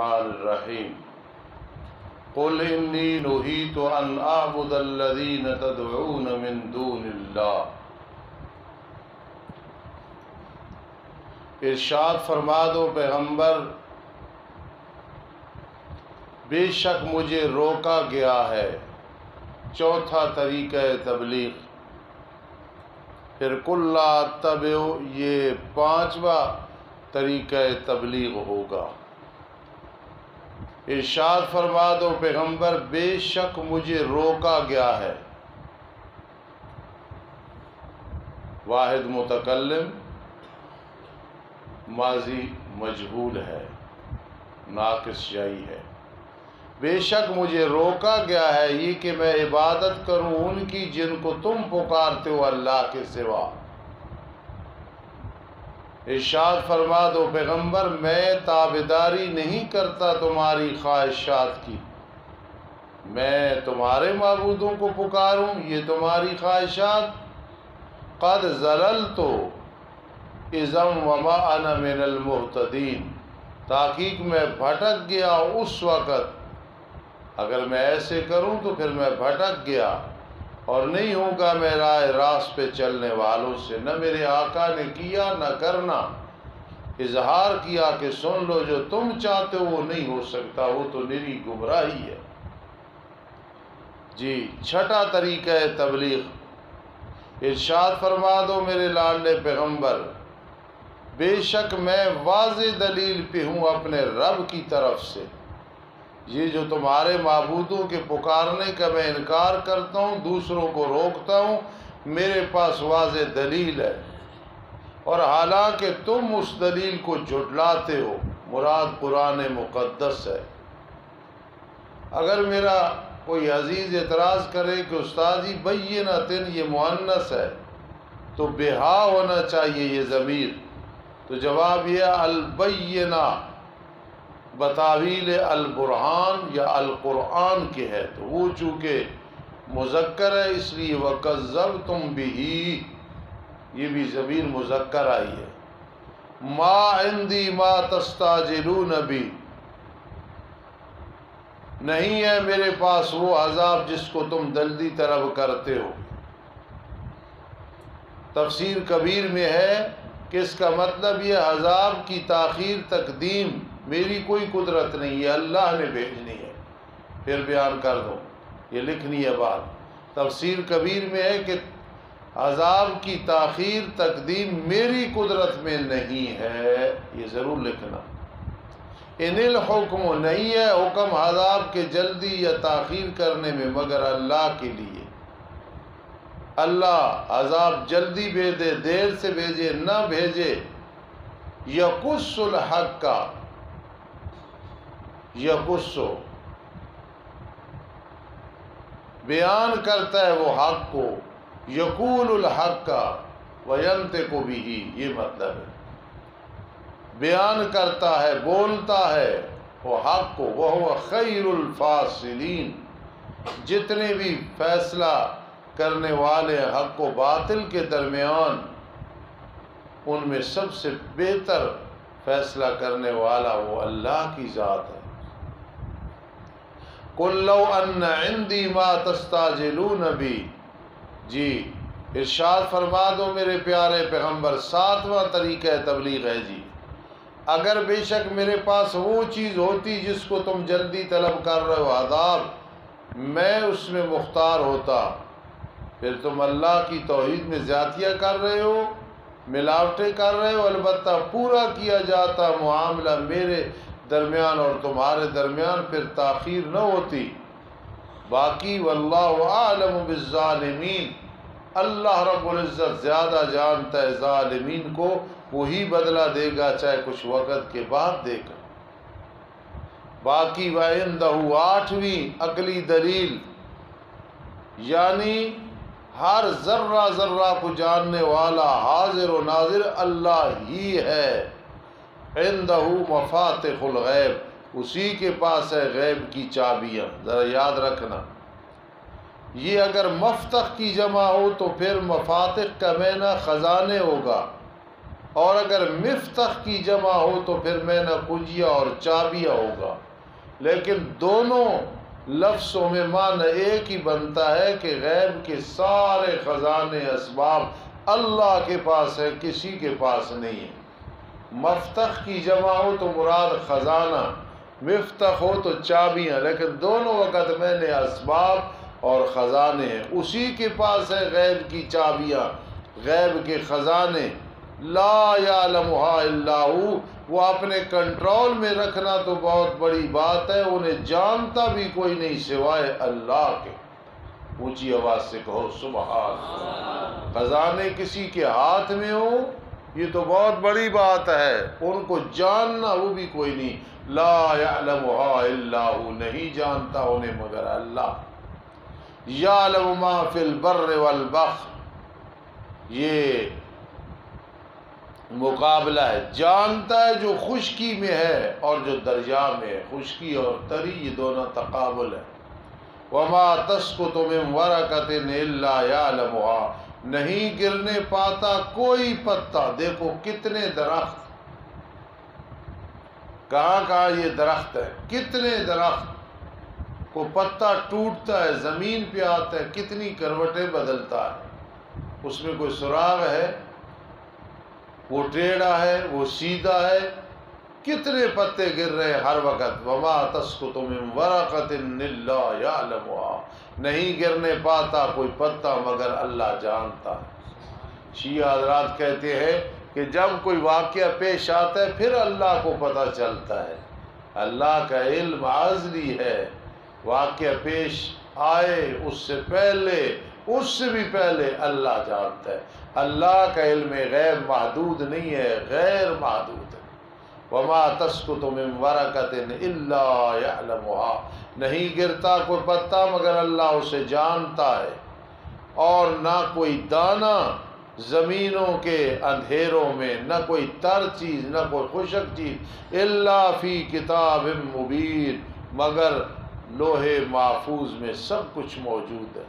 الرحیم قل انی نہیت ان اعبد الذین تدعون من دون اللہ۔ ارشاد فرما دو پیغمبر، بے شک مجھے روکا گیا ہے۔ چوتھا طریقہ تبلیغ۔ پھر قل لا اتبع، یہ پانچواں طریقہ تبلیغ ہوگا۔ ارشاد فرما دو پیغمبر، بے شک مجھے روکا گیا ہے۔ واحد متکلم، ماضی مجہول ہے، ناقص شیئی ہے۔ بے شک مجھے روکا گیا ہے یہ کہ میں عبادت کروں ان کی جن کو تم پکارتے ہو اللہ کے سوا۔ ارشاد فرما دو پیغمبر، میں تابعداری نہیں کرتا تمہاری خواہشات کی۔ میں تمہارے معبودوں کو پکاروں، یہ تمہاری خواہشات؟ قد ضللت اذا وما انا من المہتدین، تحقیق میں بھٹک گیا اس وقت، اگر میں ایسے کروں تو پھر میں بھٹک گیا اور نہیں ہوگا میں راہ راست پہ چلنے والوں سے۔ نہ میرے آقا نے کیا نہ کرنا، اظہار کیا کہ سن لو جو تم چاہتے ہو وہ نہیں ہو سکتا، وہ تو نری گمراہی ہے۔ جی چھٹا طریقہ ہے تبلیغ۔ ارشاد فرما دو میرے لاڈلے پیغمبر، بے شک میں واضح دلیل پہ ہوں اپنے رب کی طرف سے۔ یہ جو تمہارے معبودوں کے پکارنے کا میں انکار کرتا ہوں، دوسروں کو روکتا ہوں، میرے پاس واضح دلیل ہے، اور حالانکہ تم اس دلیل کو جھٹلاتے ہو۔ مراد قرآن مقدس ہے۔ اگر میرا کوئی عزیز اعتراض کرے کہ استاد جی بینۃ یہ مؤنث ہے تو بہا ہونا چاہیے یہ ضمیر، تو جواب یہ البینہ بتاویل البرہان یا القرآن کے ہے، تو وہ چونکہ مذکر ہے اس لیے وَكَذَّبْتُمْ بِهِ، یہ بھی ضمیر مذکر آئی ہے۔ ما عندی ما تستعجلون بی، نہیں ہے میرے پاس وہ عذاب جس کو تم جلدی طلب کرتے ہو۔ تفسیر کبیر میں ہے کہ اس کا مطلب یہ عذاب کی تاخیر تقدیم میری کوئی قدرت نہیں ہے، اللہ نے بھیجنی ہے۔ پھر بیان کر دو، یہ لکھنی ہے بات۔ تفسیر کبیر میں ہے کہ عذاب کی تاخیر تقدیم میری قدرت میں نہیں ہے، یہ ضرور لکھنا۔ ان الحکم، نہیں ہے حکم عذاب کے جلدی یا تاخیر کرنے میں مگر اللہ کے لیے۔ اللہ عذاب جلدی بھیجے، دیر سے بھیجے، نہ بھیجے، یقص الحق کا، یقص بیان کرتا ہے وہ حق کو، یقول الحق کا وینطق بہ، یہ مطلب ہے بیان کرتا ہے، بولتا ہے وہ حق کو۔ وہو خیر الفاصلین، جتنے بھی فیصلہ کرنے والے حق و باطل کے درمیان ان میں سب سے بہتر فیصلہ کرنے والا وہ اللہ کی ذات ہے۔ قُلْ لَوْ أَنَّ عِنْدِي مَا تَسْتَعْجِلُونَ بِي، جی ارشاد فرما دو میرے پیارے پیغمبر، ساتواں طریقہ تبلیغ ہے جی، اگر بے شک میرے پاس وہ چیز ہوتی جس کو تم جلدی طلب کر رہے ہو عذاب، میں اس میں مختار ہوتا۔ پھر تم اللہ کی توحید میں زیادتیاں کر رہے ہو، ملاوٹیں کر رہے ہو، البتہ پورا کیا جاتا معاملہ میرے درمیان اور تمہارے درمیان، پھر تاخیر نہ ہوتی۔ باقی واللہ اعلم بالظالمین، اللہ رب العزت زیادہ جانتا ہے ظالمین کو، وہی بدلہ دے گا چاہے کچھ وقت کے بعد دے گا۔ باقی وَعِنْدَهُ، آٹھویں عقلی دلیل، یعنی ہر ذرہ ذرہ کو جاننے والا حاضر و ناظر اللہ ہی ہے۔ عندہ مفاتح الغیب، اسی کے پاس ہے غیب کی چابیاں، ذرا یاد رکھنا۔ یہ اگر مفتح کی جمع ہو تو پھر مفاتح کا معنی خزانے ہوگا، اور اگر مفتح کی جمع ہو تو پھر میں نہ کنجیہ اور چابیہ ہوگا، لیکن دونوں لفظوں میں معنی ایک ہی بنتا ہے کہ غیب کے سارے خزانے اسباب اللہ کے پاس ہے، کسی کے پاس نہیں ہے۔ مفتح کی جمع ہو تو مراد خزانہ، مفتح ہو تو چابیاں، لیکن دونوں وقت میں نے اسباب اور خزانے ہیں، اسی کے پاس ہے غیب کی چابیاں، غیب کے خزانے۔ لا یعلمها الا ہو، وہ اپنے کنٹرول میں رکھنا تو بہت بڑی بات ہے، انہیں جانتا بھی کوئی نہیں سوائے اللہ کے۔ اونچی آواز سے کہو سبحان اللہ۔ خزانے کسی کے ہاتھ میں ہو یہ تو بہت بڑی بات ہے، ان کو جاننا وہ بھی کوئی نہیں۔ لا یعلمها الا ہو، نہیں جانتا انہیں مگر اللہ۔ یعلم ما فی البر والبحر، یہ مقابلہ ہے، جانتا ہے جو خشکی میں ہے اور جو دریا میں ہے، خشکی اور تری یہ دونوں تقابل ہے۔ وما تسقط من ورقۃ الا یعلمها، نہیں گرنے پاتا کوئی پتا، دیکھو کتنے درخت، کہاں کہاں یہ درخت ہے، کتنے درخت کو پتا ٹوٹتا ہے زمین پہ آتا ہے، کتنی کروٹیں بدلتا ہے، اس میں کوئی سراغ ہے، وہ ٹیڑھا ہے، وہ سیدھا ہے، کتنے پتے گر رہے ہر وقت۔ وما تسقط من ورقۃ الا یعلمها، نہیں گرنے پاتا کوئی پتا مگر اللہ جانتا ہے۔ شیعہ حضرات کہتے ہیں کہ جب کوئی واقعہ پیش آتا ہے پھر اللہ کو پتہ چلتا ہے، اللہ کا علم ازلی ہے، واقعہ پیش آئے اس سے پہلے، اس سے بھی پہلے اللہ جانتا ہے۔ اللہ کا علم غیب محدود نہیں ہے، غیر محدود ہے۔ وما تسقط من ورقۃ الا یعلمها، نہیں گرتا کوئی پتا مگر اللہ اسے جانتا ہے، اور نہ کوئی دانہ زمینوں کے اندھیروں میں، نہ کوئی تر چیز، نہ کوئی خشک چیز، الا فی کتاب مبین، مگر لوح محفوظ میں سب کچھ موجود ہے۔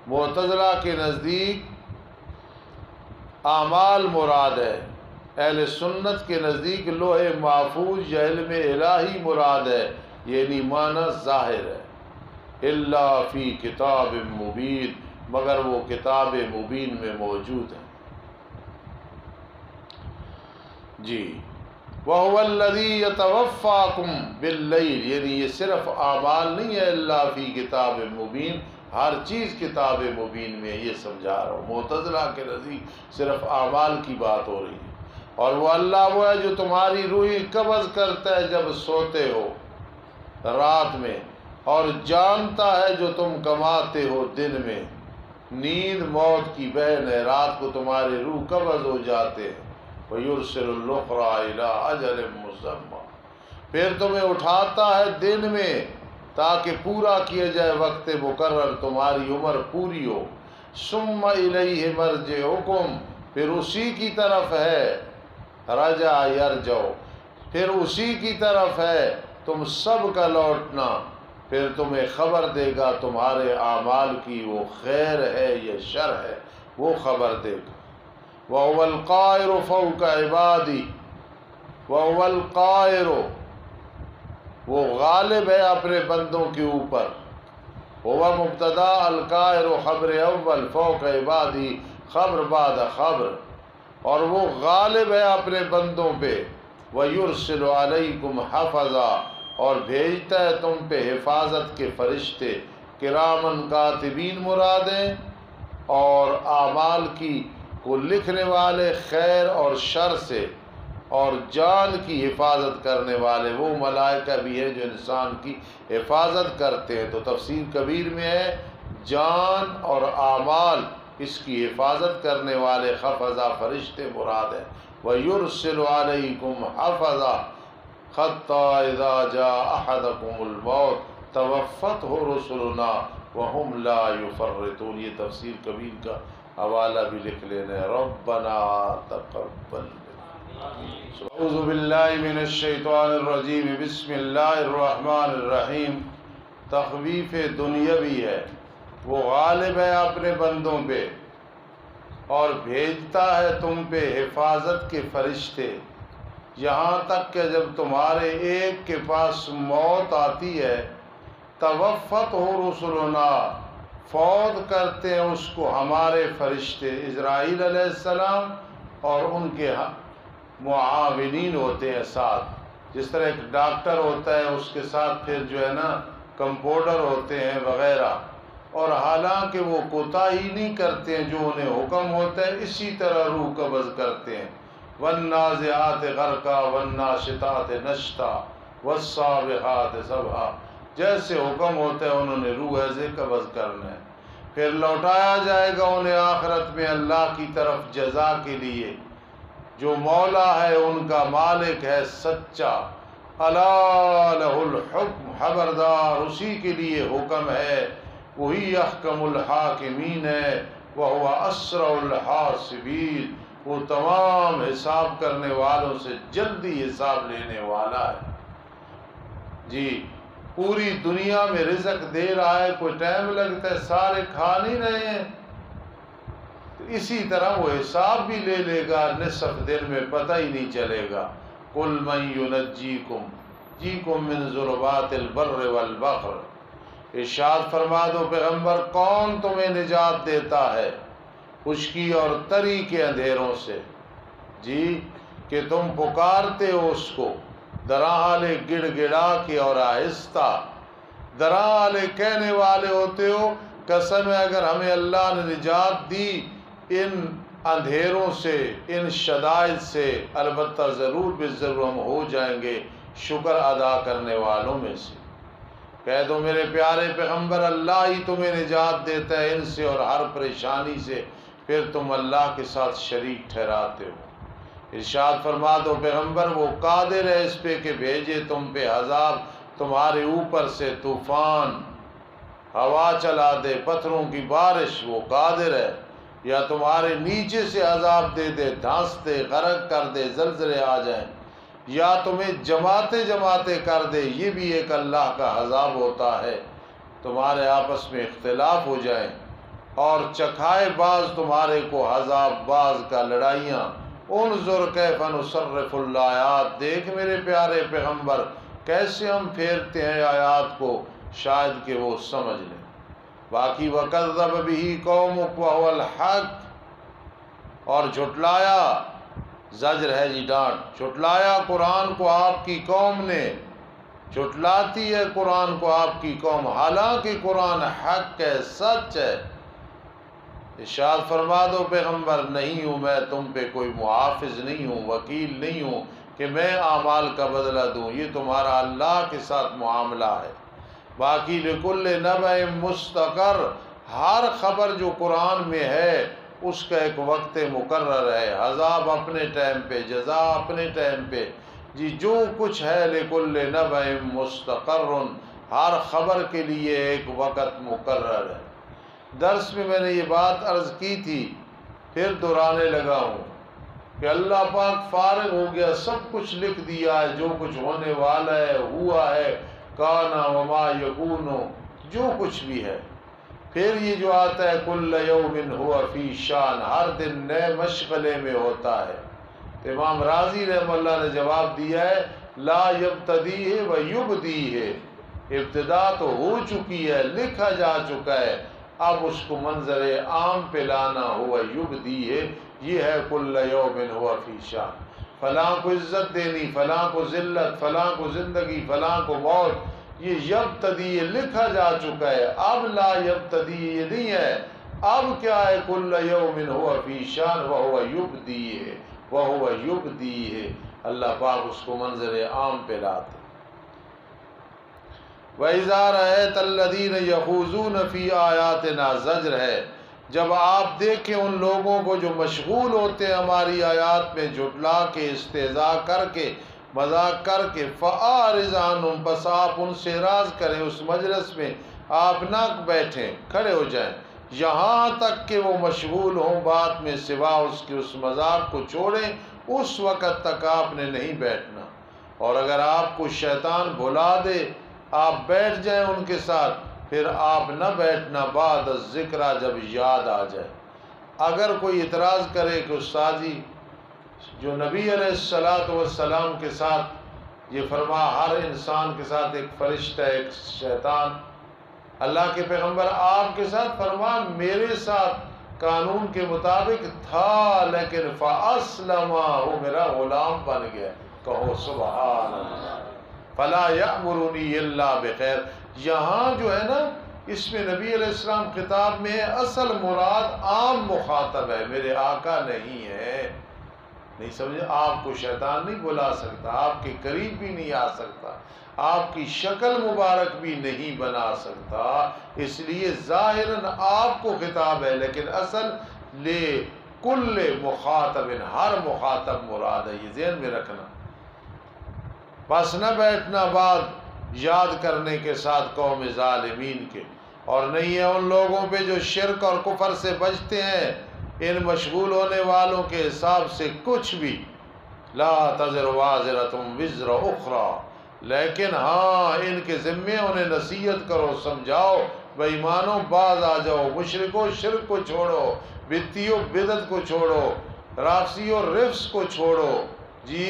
معتزلہ کے نزدیک اعمال مراد ہے، اہل سنت کے نزدیک لوح محفوظ یا علم الہی مراد ہے، یعنی معنی ظاہر ہے۔ الا فی کتاب مبین، مگر وہ کتاب مبین میں موجود ہے۔ جی، وَهُوَ الَّذِي يَتَوَفَّاكُمْ بِاللَّيْلِ، یعنی یہ صرف اعمال نہیں ہے، الا فی کتاب مبین، ہر چیز کتاب مبین میں، یہ سمجھا رہا ہوں۔ معتزلہ کے نزدیک صرف اعمال کی بات ہو رہی ہے، اور وہ اللہ وہ ہے جو تمہاری روحیں قبض کرتا ہے جب سوتے ہو رات میں، اور جانتا ہے جو تم کماتے ہو دن میں۔ نیند موت کی بہن ہے، رات کو تمہارے روح قبض ہو جاتے ہیں۔ وَيُرْسِلُ الْأُخْرَىٰ إِلَىٰ أَجَلٍ مُّسَمًّى، پھر تمہیں اٹھاتا ہے دن میں تاکہ پورا کیا جائے وقت مقرر، تمہاری عمر پوری ہو۔ ثُمَّ إِلَيْهِ مَرْجِعُكُمْ، پھر اسی کی طرف ہے، رجع یرجع، پھر اسی کی طرف ہے تم سب کا لوٹنا، پھر تمہیں خبر دے گا تمہارے اعمال کی، وہ خیر ہے یا شر ہے وہ خبر دے گا۔ وَهُوَ الْقَاهِرُ فَوْقَ عِبَادِهِ، وَهُوَ الْقَاهِرُ، وہ غالب ہے اپنے بندوں کے اوپر۔ هو مبتدا، القاہر خبر اول، فوق عبادی خبر بعد خبر، اور وہ غالب ہے اپنے بندوں پہ۔ وَيُرْسِلُ عَلَيْكُمْ حَفَظًا، اور بھیجتا ہے تم پہ حفاظت کے فرشتے، کرامن کاتبین مراد ہیں، اور اعمال کی کو لکھنے والے، خیر اور شر سے اور جان کی حفاظت کرنے والے، وہ ملائکہ بھی ہیں جو انسان کی حفاظت کرتے ہیں۔ تو تفسیر کبیر میں ہے جان اور اعمال اس کی حفاظت کرنے والے حفظہ فرشتے مراد ہیں۔ وَيُرْسِلُ عَلَيْكُمْ حَفَظًا حَتَّىٰ إِذَا جَاءَ أَحَدَكُمُ الْمَوْتُ تَوَفَّتْهُ رُسُلُنَا وَهُمْ لَا يُفَرِّطُونَ، یہ تفسیر کبیر کا حوالہ بھی لکھ لینا ہے۔ ربنا تقبل اعوذ باللہ من الشیطان الرجیم، بسم اللہ الرحمن الرحیم۔ تخویف دنیاوی ہے، وہ غالب ہے اپنے بندوں پہ، اور بھیجتا ہے تم پہ حفاظت کے فرشتے، یہاں تک کہ جب تمہارے ایک کے پاس موت آتی ہے، توفت ہو رسلنا، فوت کرتے ہیں اس کو ہمارے فرشتے، اسرائیل علیہ السلام اور ان کے معاونین ہوتے ہیں ساتھ، جس طرح ایک ڈاکٹر ہوتا ہے اس کے ساتھ پھر جو ہے نا کمپاؤنڈر ہوتے ہیں وغیرہ، اور حالانکہ وہ کوتاہی نہیں کرتے ہیں جو انہیں حکم ہوتا ہے، اسی طرح روح قبض کرتے ہیں۔ والنازعات غرقا والناشطات نشطا والسابقات سبحا، جیسے حکم ہوتا ہے انہوں نے روح ایسے قبض کرنا ہے، پھر لوٹایا جائے گا انہیں آخرت میں اللہ کی طرف جزا کے لیے۔ جو مولا ہے ان کا مالک ہے سچا، الا لہ الحکم، خبردار اسی کے لیے حکم ہے، وہی احکم الحاکمین ہے، وہو اسرع الحاسبین، وہ تمام حساب کرنے والوں سے جلدی حساب لینے والا ہے۔ جی پوری دنیا میں رزق دے رہا ہے، کوئی ٹائم لگتا ہے، سارے کھا نہیں رہے ہیں، تو اسی طرح وہ حساب بھی لے لے گا، نصف دن میں پتہ ہی نہیں چلے گا۔ قل من ینجیکم من ظلمات البر والبحر، ارشاد فرما دو پیغمبر، کون تمہیں نجات دیتا ہے خشکی اور تری کے اندھیروں سے، جی کہ تم پکارتے ہو اس کو درحالے گڑ گڑا کے اور آہستہ، درحالے کہنے والے ہوتے ہو قسم ہے اگر ہمیں اللہ نے نجات دی ان اندھیروں سے، ان شدائد سے، البتہ ضرور بالضرور ہم ہو جائیں گے شکر ادا کرنے والوں میں سے۔ کہہ دو میرے پیارے پیغمبر، اللہ ہی تمہیں نجات دیتا ہے ان سے اور ہر پریشانی سے، پھر تم اللہ کے ساتھ شریک ٹھہراتے ہو۔ ارشاد فرما دو پیغمبر، وہ قادر ہے اس پہ کہ بھیجے تم پہ عذاب، تمہارے اوپر سے طوفان، ہوا چلا دے، پتھروں کی بارش، وہ قادر ہے، یا تمہارے نیچے سے عذاب دے دے، دھانس دے، غرق کر دے، زلزلے آ جائیں، یا تمہیں جماعتیں جماعتیں کر دے، یہ بھی ایک اللہ کا عذاب ہوتا ہے، تمہارے آپس میں اختلاف ہو جائیں، اور چکھائے بعض تمہارے کو عذاب بعض کا لڑائیاں۔ انظر کیف نصرف الآیات، دیکھ میرے پیارے پیغمبر کیسے ہم پھیرتے ہیں آیات کو، شاید کہ وہ سمجھ لیں۔ باقی وَكَذَّبَ بِهِ قَوْمُكَ وَهُوَ الْحَقُّ، اور جھٹلایا، زجر ہے جی ڈانٹ، جھٹلایا قرآن کو آپ کی قوم نے، جھٹلاتی ہے قرآن کو آپ کی قوم، حالانکہ قرآن حق ہے، سچ ہے۔ ارشاد فرما دو پیغمبر، نہیں ہوں میں تم پہ کوئی محافظ نہیں ہوں، وکیل نہیں ہوں کہ میں اعمال کا بدلہ دوں، یہ تمہارا اللہ کے ساتھ معاملہ ہے۔ باقی لکل نبع مستقر، ہر خبر جو قرآن میں ہے اس کا ایک وقت مقرر ہے، عذاب اپنے ٹائم پہ، جزا اپنے ٹائم پہ، جی جو کچھ ہے لکل نبع مستقر، ہر خبر کے لیے ایک وقت مقرر ہے۔ درس میں نے یہ بات عرض کی تھی، پھر دہرانے لگا ہوں کہ اللہ پاک فارغ ہو گیا، سب کچھ لکھ دیا ہے، جو کچھ ہونے والا ہے ہوا ہے، کانا وما یکون، جو کچھ بھی ہے۔ پھر یہ جو آتا ہے کل یوم ہوا فی شان، ہر دن نئے مشغلے میں ہوتا ہے۔ تو امام راضی رحمہ اللہ نے جواب دیا ہے لا یبتدی ہے و یبدی ہے، ابتدا تو ہو چکی ہے، لکھا جا چکا ہے، اب اس کو منظر عام پہ لانا ہوا یبدی ہے، یہ ہے کل یوم ہوا فی شان۔ فلاں کو عزت دینی، فلاں کو ذلت، فلاں کو زندگی، فلاں کو موت، یہ یبتدی، یہ لکھا جا چکا ہے۔ اب لا یبتدی یہ نہیں ہے، اب کیا ہے کل یوم ہوا فی شان وہو یبدی ہے، وہو یبدی ہے، اللہ پاک اس کو منظر عام پہ لاتے۔ وَإِذَا رَأَيْتَ الَّذِينَ يَخُوضُونَ فِي آيَاتِنَا، زجر ہے، جب آپ دیکھیں ان لوگوں کو جو مشغول ہوتے ہیں ہماری آیات میں، جھٹلا کے، استہزاء کر کے، مذاق کر کے، فَأَعْرِضْ عَنْهُمْ، بس آپ ان سے اعراض کریں، اس مجلس میں آپ نہ بیٹھیں، کھڑے ہو جائیں، یہاں تک کہ وہ مشغول ہوں بات میں، سوا اس کے اس مذاق کو چھوڑیں، اس وقت تک آپ نے نہیں بیٹھنا۔ اور اگر آپ کو شیطان بھلا دے آپ بیٹھ جائیں ان کے ساتھ، پھر آپ نہ بیٹھنا بعد الذکرہ، جب یاد آ جائے۔ اگر کوئی اعتراض کرے کہ استاد جی جو نبی علیہ الصلوۃ والسلام کے ساتھ یہ فرما ہر انسان کے ساتھ ایک فرشتہ ایک شیطان، اللہ کے پیغمبر آپ کے ساتھ فرما میرے ساتھ قانون کے مطابق تھا لیکن فاسلم، وہ میرا غلام بن گیا، کہو سبحان اللہ، فلا یأمرنی الا بخیر۔ یہاں جو ہے نا اس میں نبی علیہ السلام خطاب میں اصل مراد عام مخاطب ہے، میرے آقا نہیں ہے، نہیں سمجھے؟ آپ کو شیطان نہیں بلا سکتا، آپ کے قریب بھی نہیں آ سکتا، آپ کی شکل مبارک بھی نہیں بنا سکتا، اس لیے ظاہراً آپ کو خطاب ہے لیکن اصل لے کل مخاطب، ہر مخاطب مراد ہے، یہ ذہن میں رکھنا۔ بس نہ بیٹھنا بعد یاد کرنے کے ساتھ قوم ظالمین کے، اور نہیں ہے ان لوگوں پہ جو شرک اور کفر سے بچتے ہیں، ان مشغول ہونے والوں کے حساب سے کچھ بھی، لا تزر وازرۃ وزر اخری، لیکن ہاں ان کے ذمے انہیں نصیحت کرو، سمجھاؤ، بے ایمانوں باز آ جاؤ، مشرکو شرک کو چھوڑو، بدعتیو بدعت کو چھوڑو، رافضیو رفض کو چھوڑو، جی،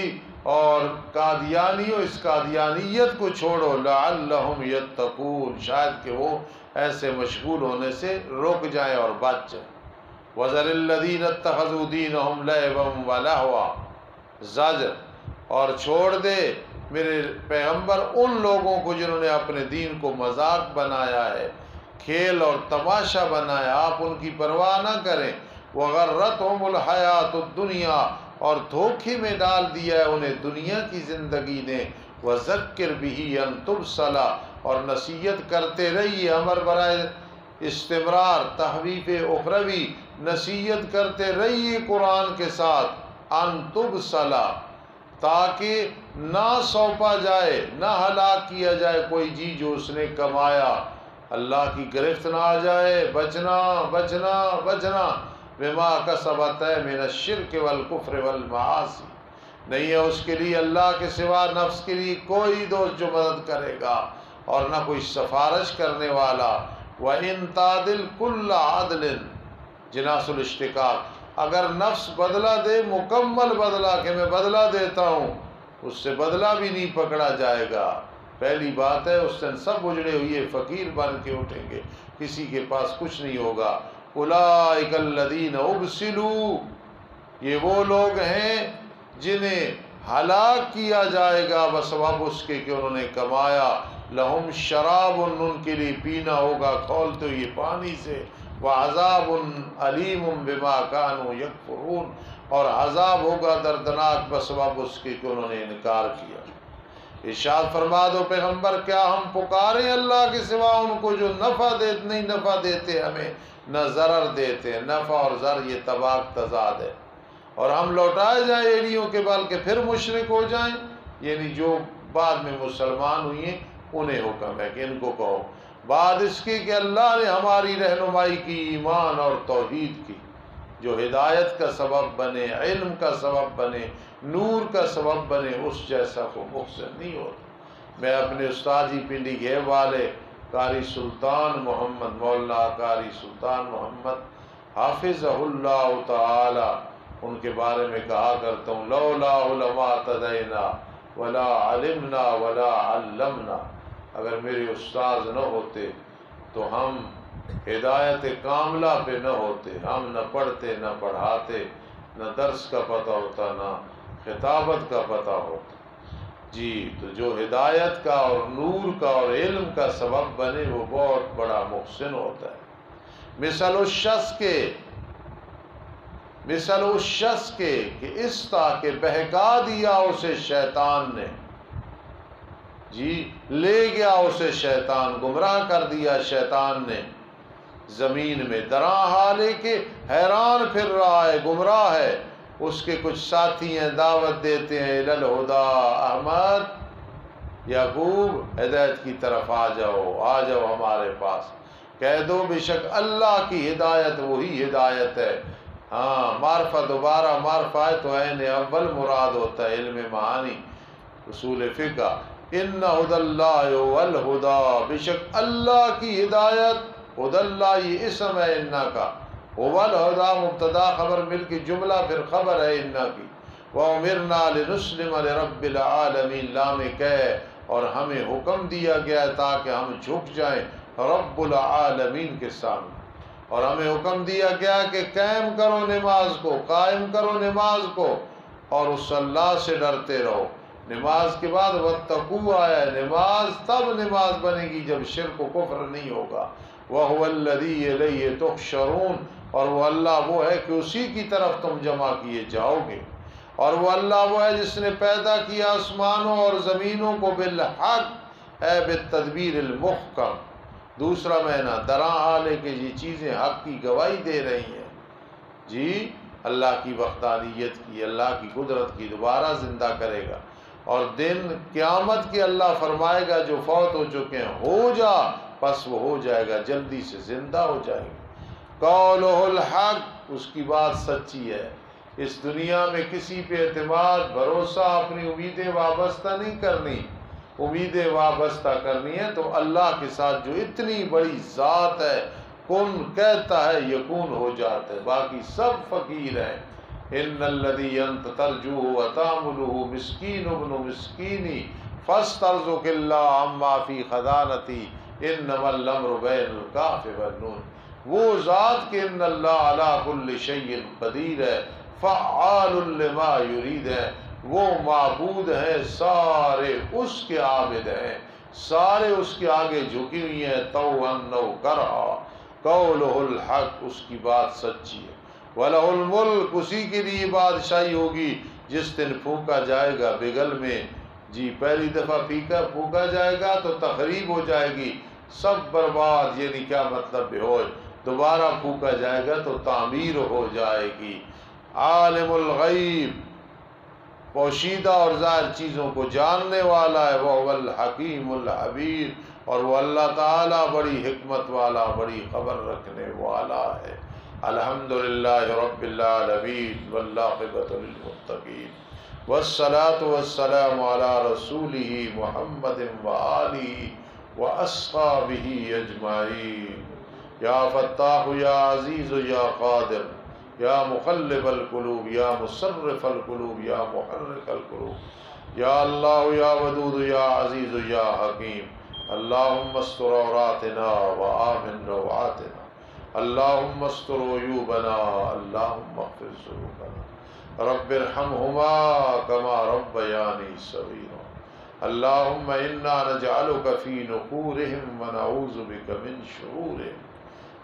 اور قادیانیو اس قادیانیت کو چھوڑو، لعلہم یتقون، شاید کہ وہ ایسے مشغول ہونے سے رک جائیں اور بچ جائیں۔ وَذَرِ الَّذِينَ اتَّخَذُوا دِينَهُمْ لَعِبًا وَلَهْوًا، زجر، اور چھوڑ دے میرے پیغمبر ان لوگوں کو جنہوں نے اپنے دین کو مذاق بنایا ہے، کھیل اور تماشا بنایا، آپ ان کی پرواہ نہ کریں۔ وَغَرَّتْهُمُ الْحَيَاةُ الدُّنْيَا، اور دھوکے میں ڈال دیا ہے انہیں دنیا کی زندگی نے۔ وَذَكِّرْ بِهِ أَن تُبْصَلَ، اور نصیحت کرتے رہیے، امر برائے استمرار، تحویف اخروی، نصیحت کرتے رہیے قرآن کے ساتھ، ان تبصل، تاکہ نہ سونپا جائے، نہ ہلاک کیا جائے کوئی جی جو اس نے کمایا، اللہ کی گرفت نہ آ جائے، بچنا بچنا بچنا، بما کسبت من الشرک والکفر والمعاصی، نہیں ہے اس کے لیے اللہ کے سوا نفس کے لیے کوئی دوست جو مدد کرے گا اور نہ کوئی سفارش کرنے والا۔ وَإِن تَعْدِلْ كُلَّ عَدْلٍ، جناس الاشتقاق، اگر نفس بدلہ دے مکمل بدلہ کہ میں بدلہ دیتا ہوں، اس سے بدلہ بھی نہیں پکڑا جائے گا۔ پہلی بات ہے اس دن سب اجڑے ہوئے فقیر بن کے اٹھیں گے، کسی کے پاس کچھ نہیں ہوگا۔ اولئک الذین ابسلوا، یہ وہ لوگ ہیں جنہیں ہلاک کیا جائے گا بسبب اس کے کہ انہوں نے کمایا۔ لہم شراب، ان کے لیے پینا ہوگا کھولتے ہوئے پانی سے، وعذاب علیم بما کانوا یکفرون، اور عذاب ہوگا دردناک بسبب اس کے کہ انہوں نے انکار کیا۔ ارشاد فرما دو پیغمبر، کیا ہم پکاریں اللہ کے سوا ان کو جو نہیں نفع دیتے ہمیں، نہ ضرر دیتے؟ نفع اور ضرر یہ تباک تضاد ہے، اور ہم لوٹائے جائیں ایڑیوں کے بل کے پھر مشرک ہو جائیں، یعنی جو بعد میں مسلمان ہوئی ہیں انہیں حکم ہے کہ ان کو کہو، بعد اس کی کہ اللہ نے ہماری رہنمائی کی، ایمان اور توحید کی، جو ہدایت کا سبب بنے، علم کا سبب بنے، نور کا سبب بنے، اس جیسا کو محسن نہیں ہوتا۔ میں اپنے استاد جی پنڈی گھیب والے قاری سلطان محمد، مولانا قاری سلطان محمد حافظہ اللہ تعالی، ان کے بارے میں کہا کرتا ہوں، لولا لما اهتدینا ولا علمنا ولا علمنا، اگر میرے استاد نہ ہوتے تو ہم ہدایت کاملہ پہ نہ ہوتے، ہم نہ پڑھتے نہ پڑھاتے، نہ درس کا پتہ ہوتا نہ خطابت کا پتہ ہوتا۔ جی، تو جو ہدایت کا اور نور کا اور علم کا سبب بنے وہ بہت بڑا محسن ہوتا ہے۔ مثل اس شخص کے کہ اس طرح کے بہکا دیا اسے شیطان نے، جی، لے گیا اسے شیطان، گمراہ کر دیا شیطان نے زمین میں، دراں حالے کے حیران پھر رہا ہے، گمراہ ہے، اس کے کچھ ساتھی ہیں دعوت دیتے ہیں، الہدا، احمد، یعقوب، ہدایت کی طرف آ جاؤ ہمارے پاس، کہہ دو بے شک اللہ کی ہدایت وہی ہدایت ہے۔ ہاں، معرفہ دوبارہ معرفہ ہے تو عین اول مراد ہوتا ہے، علم معانی، اصول فقہ، ان ھدی اللہ والہدا، بے شک اللہ کی ہدایت، ھدی اللہ یہ اسم ہے انہ کا، الہدا مبتدا خبر مل کے جملہ پھر خبر ہے انا کی، وَأُمِرْنَا لِنُسْلِمَ لِرَبِّ الْعَالَمِينَ لام کہ، اور ہمیں حکم دیا گیا ہے تاکہ ہم جھک جائیں رب العالمین کے سامنے، اور ہمیں حکم دیا گیا کہ قائم کرو نماز کو، قائم کرو نماز کو، اور اس اللہ سے ڈرتے رہو۔ نماز کے بعد وَاتَّقُوا آیا ہے، نماز تب نماز بنے گی جب شرک و کفر نہیں ہوگا۔ وَهُوَ الَّذِي إِلَيْهِ تُحْشَرُونَ، اور وہ اللہ وہ ہے کہ اسی کی طرف تم جمع کیے جاؤ گے، اور وہ اللہ وہ ہے جس نے پیدا کیا آسمانوں اور زمینوں کو بالحق، اے بالتدبیر المحکم۔ دوسرا معنی درا حال ہے کہ یہ چیزیں حق کی گواہی دے رہی ہیں، جی اللہ کی وحدانیت کی، اللہ کی قدرت کی، دوبارہ زندہ کرے گا، اور دن قیامت کے اللہ فرمائے گا جو فوت ہو چکے ہیں ہو جا، پس وہ ہو جائے گا، جلدی سے زندہ ہو جائے گا۔ قولہ الحق، اس کی بات سچی ہے۔ اس دنیا میں کسی پہ اعتماد بھروسہ اپنی امیدیں وابستہ نہیں کرنی، امیدیں وابستہ کرنی ہے تو اللہ کے ساتھ جو اتنی بڑی ذات ہے، کن کہتا ہے یکون ہو جاتا ہے، باقی سب فقیر ہیں۔ ان الذی انت ترجوہ وتاملہ مسکین ابن مسکینی فاسترزق اللہ عما فی خزانتی انما الامر بین الکاف والنون، وہ ذات کہ ان اللہ علی کل شیء قدیر ہے، فعال لما یرید ہے، وہ معبود ہیں، سارے اس کے عابد ہیں، سارے اس کے آگے جھکی ہوئی ہیں، طوعاً و کرہا۔ قولہ الحق، اس کی بات سچی ہے۔ وَلَهُ الْمُلْكُ، اسی کے لیے بادشاہی ہوگی جس دن پھونکا جائے گا بگل میں، جی پہلی دفعہ پھونکا جائے گا تو تخریب ہو جائے گی، سب برباد، یعنی کیا مطلب بے ہوئے، دوبارہ پھونکا جائے گا تو تعمیر ہو جائے گی۔ عالم الغیب، پوشیدہ اور ظاہر چیزوں کو جاننے والا ہے، وہ الحکیم الحبیر، اور وہ اللہ تعالیٰ بڑی حکمت والا، بڑی خبر رکھنے والا ہے۔ الحمدللہ رب العالمین والعاقبۃ للمتقین، والصلاۃ والسلام علی رسولہ محمد وآلہ واصحابہ اجمعین۔ یا فتاح یا عزیز یا قادر یا مقلب القلوب یا مصرف القلوب یا محرک القلوب، یا اللہ یا ودود یا عزیز یا حکیم، اللہم استر عوراتنا وآمن روعاتنا، اللہم استر عیوبنا، اللہم اغفر ذنوبنا، رب ارحمہما کما ربیانی صغیرا، اللہم انا نجعلک فی نحورہم ونعوذ بک من شرورہم،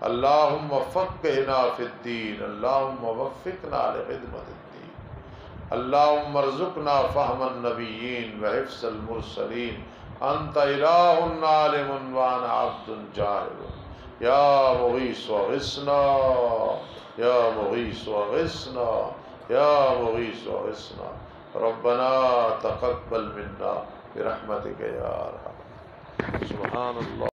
اللہم فقہنا فی الدین، اللہم وفقنا لخدمت الدین، اللہم ارزقنا فہم النبیین وحفظ المرسلین، انت الہ عالم وانا عبد جاہل، یا مغیث وغثنا، یا مغیث وغثنا، یا مغیث وغثنا، ربنا تقبل منا برحمتک یا ارحم۔ سبحان اللہ۔